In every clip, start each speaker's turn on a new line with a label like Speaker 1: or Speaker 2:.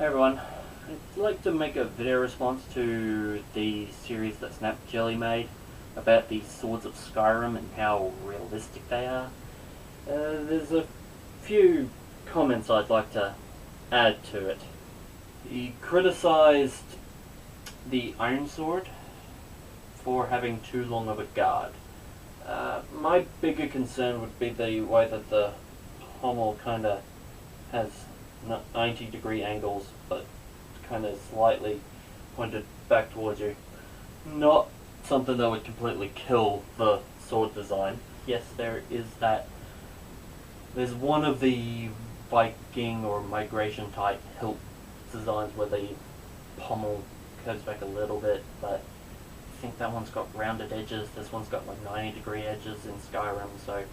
Speaker 1: Hey everyone, I'd like to make a video response to the series that Snapjelly made about the swords of Skyrim and how realistic they are. There's a few comments I'd like to add to it. He criticised the Iron Sword for having too long of a guard. My bigger concern would be the way that the pommel kind of has 90-degree angles, but kind of slightly pointed back towards you. Not something that would completely kill the sword design. Yes, there is that. There's one of the Viking or migration type hilt designs where the pommel curves back a little bit, but I think that one's got rounded edges. This one's got like 90-degree edges in Skyrim, so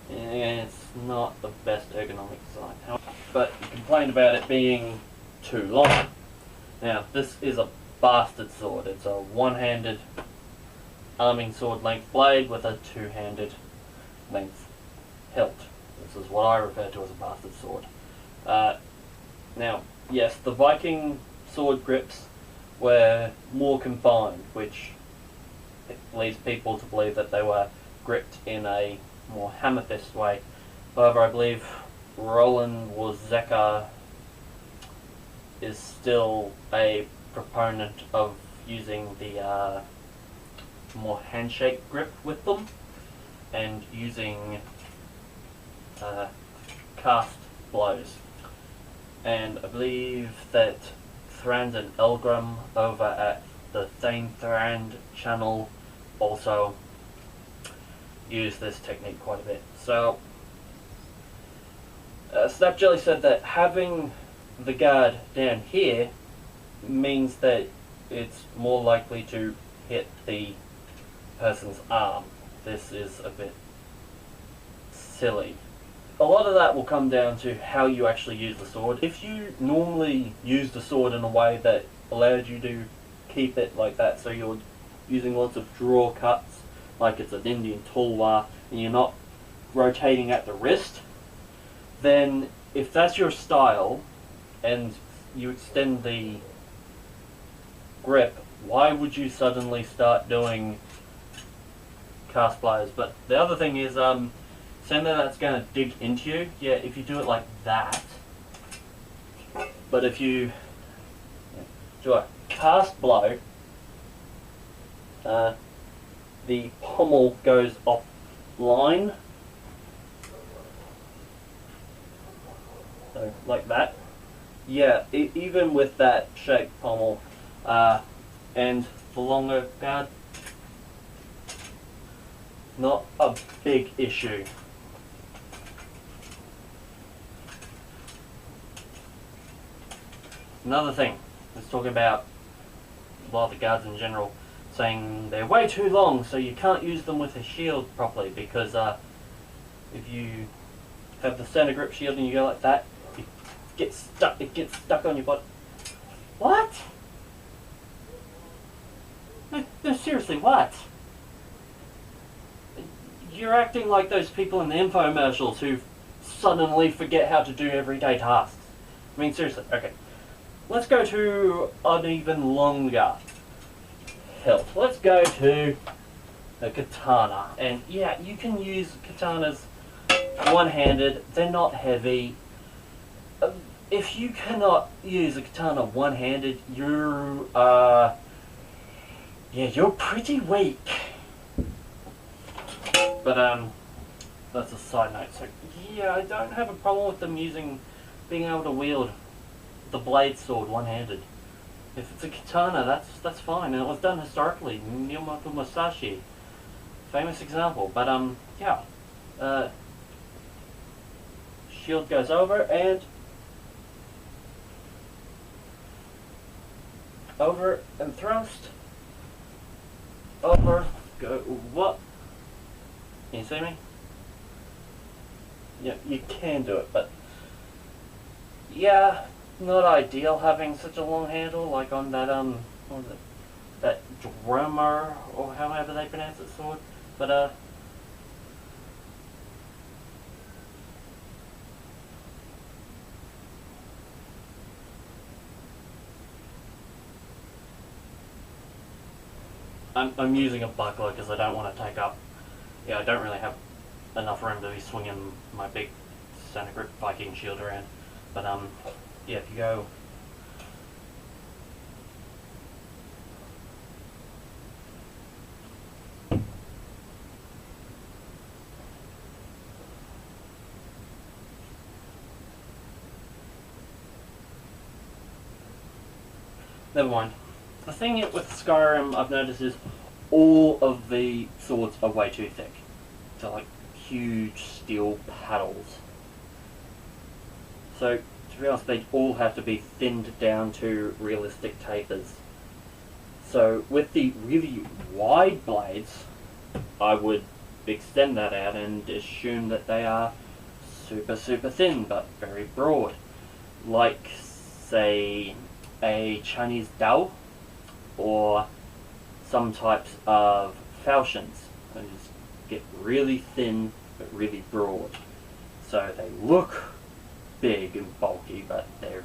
Speaker 1: it's not the best ergonomic design. But you complained about it being too long. Now, this is a bastard sword. It's a one-handed arming sword length blade with a two-handed length hilt. This is what I refer to as a bastard sword. Now, yes, the Viking sword grips were more confined, which leads people to believe that they were gripped in a more hammer fist way. However, I believe Roland Wozzecker is still a proponent of using the more handshake grip with them and using cast blows. And I believe that Thrand and Elgrim over at the Thane Thrand channel also use this technique quite a bit. So Snapjelly said that having the guard down here means that it's more likely to hit the person's arm. This is a bit silly. A lot of that will come down to how you actually use the sword. If you normally use the sword in a way that allowed you to keep it like that, so you're using lots of draw cuts, like it's an Indian tulwar, and you're not rotating at the wrist, then if that's your style and you extend the grip, why would you suddenly start doing cast blows? But the other thing is, saying that that's going to dig into you, yeah, if you do it like that, but if you do a cast blow, the pommel goes offline, so like that. Yeah, even with that shaped pommel and the longer guard, not a big issue. Another thing, let's talk about a lot of the guards in general saying they're way too long, so you can't use them with a shield properly, because if you have the center grip shield and you go like that, it gets stuck on your body. What? No, seriously, what? You're acting like those people in the infomercials who suddenly forget how to do everyday tasks. I mean, seriously, okay. Let's go to an even longer hilt. Let's go to a katana. And yeah, you can use katanas one-handed. They're not heavy. If you cannot use a katana one-handed, you're pretty weak. But that's a side note. So yeah, I don't have a problem with them being able to wield the blade sword one-handed. If it's a katana, that's fine, and it was done historically. Miyamoto Musashi, famous example. But yeah, shield goes over and thrust, over, go, what? Can you see me? Yeah, you can do it, but yeah, not ideal having such a long handle, like on that what was it? That drummer, or however they pronounce it, sword. But I'm using a buckler because I don't want to take up. Yeah, I don't really have enough room to be swinging my big center grip Viking shield around. But yeah, if you go. Never mind. The thing with Skyrim I've noticed is all of the swords are way too thick. They're like huge steel paddles. So, to be honest, they all have to be thinned down to realistic tapers. So, with the really wide blades, I would extend that out and assume that they are super thin, but very broad. Like, say, a Chinese dao, or some types of falchions. They just get really thin, but really broad. So they look big and bulky, but they're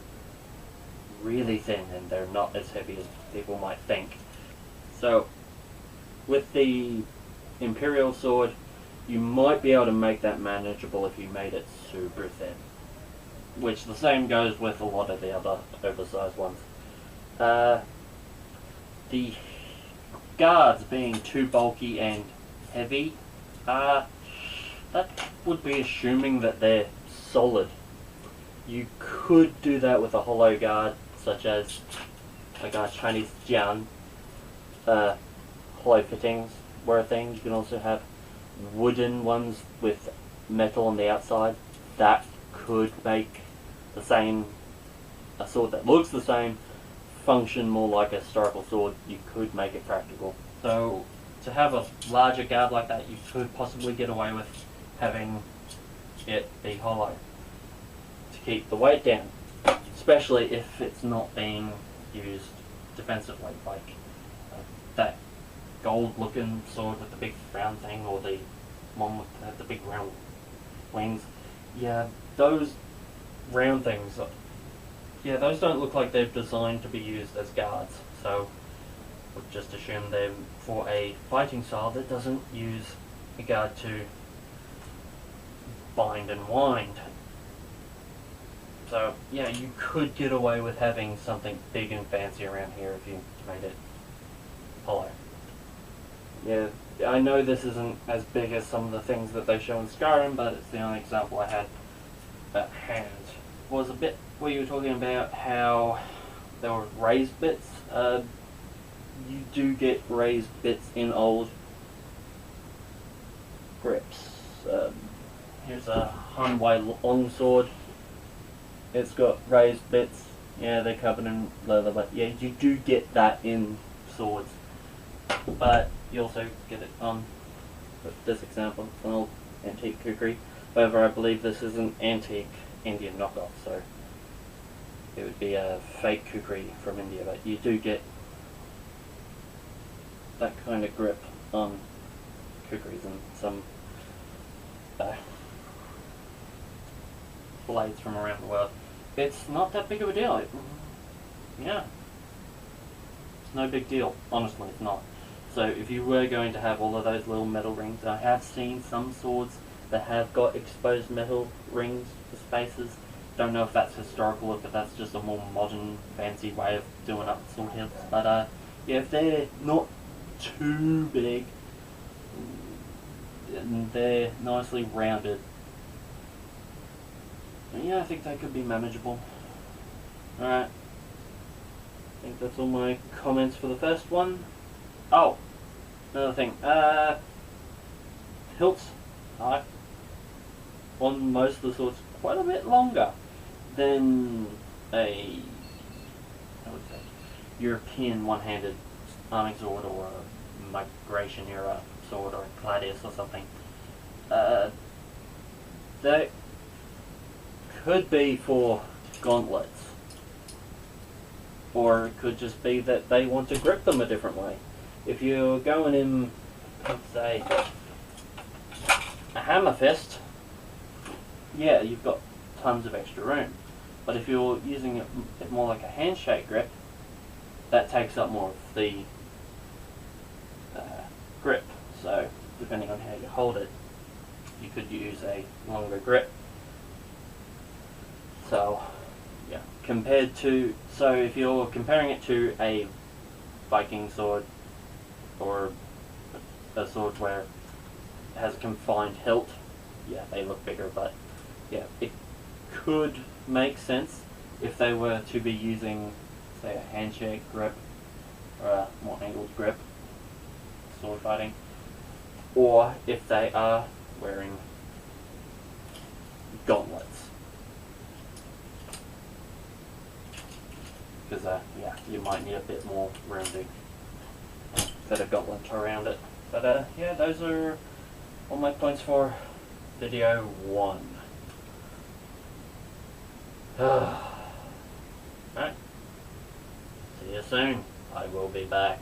Speaker 1: really thin and they're not as heavy as people might think. So with the Imperial sword, you might be able to make that manageable if you made it super thin. Which the same goes with a lot of the other oversized ones. The guards being too bulky and heavy, that would be assuming that they're solid. You could do that with a hollow guard, such as like a Chinese jian. Hollow fittings were a thing. You can also have wooden ones with metal on the outside. That could make the same, a sword that looks the same, function more like a historical sword. You could make it practical. So to have a larger guard like that, you could possibly get away with having it be hollow to keep the weight down, especially if it's not being used defensively, like that gold looking sword with the big round thing, or the one with the big round wings. Yeah, those round things, yeah, those don't look like they're designed to be used as guards, so we'll just assume they're for a fighting style that doesn't use a guard to bind and wind. So yeah, you could get away with having something big and fancy around here if you made it hollow. Yeah, I know this isn't as big as some of the things that they show in Skyrim, but it's the only example I had at hand. Was a bit where you were talking about how there were raised bits. You do get raised bits in old grips. Here's a Hanwei longsword. It's got raised bits. Yeah, they're covered in leather, but yeah, you do get that in swords. But you also get it on this example, an old antique kukri. However, I believe this is an antique Indian knockoff, so it would be a fake kukri from India, but you do get that kind of grip on kukris and some blades from around the world. It's not that big of a deal. Yeah. It's no big deal. Honestly, it's not. So if you were going to have all of those little metal rings, I have seen some swords that have got exposed metal rings for spaces. Don't know if that's historical or if that's just a more modern, fancy way of doing up sword hilts. But yeah, if they're not too big and they're nicely rounded, yeah, I think they could be manageable. Alright. I think that's all my comments for the first one. Oh, another thing. Hilts are, on most of the swords, quite a bit longer than a, I would say, European one-handed arming sword, or a migration era sword, or a gladius or something. That could be for gauntlets, or it could just be that they want to grip them a different way. If you're going in, let's say, a hammer fist, yeah, you've got tons of extra room. But if you're using it more like a handshake grip, that takes up more of the depending on how you hold it, you could use a longer grip. So, yeah, so if you're comparing it to a Viking sword, or a sword where it has a confined hilt, yeah, they look bigger, but yeah, it could make sense if they were to be using, say, a handshake grip, or a more angled grip, sword fighting, or if they are wearing gauntlets. Because, yeah, you might need a bit more rounding set of gauntlets around it. But, yeah, those are all my points for video 1. Alright. See you soon. I will be back.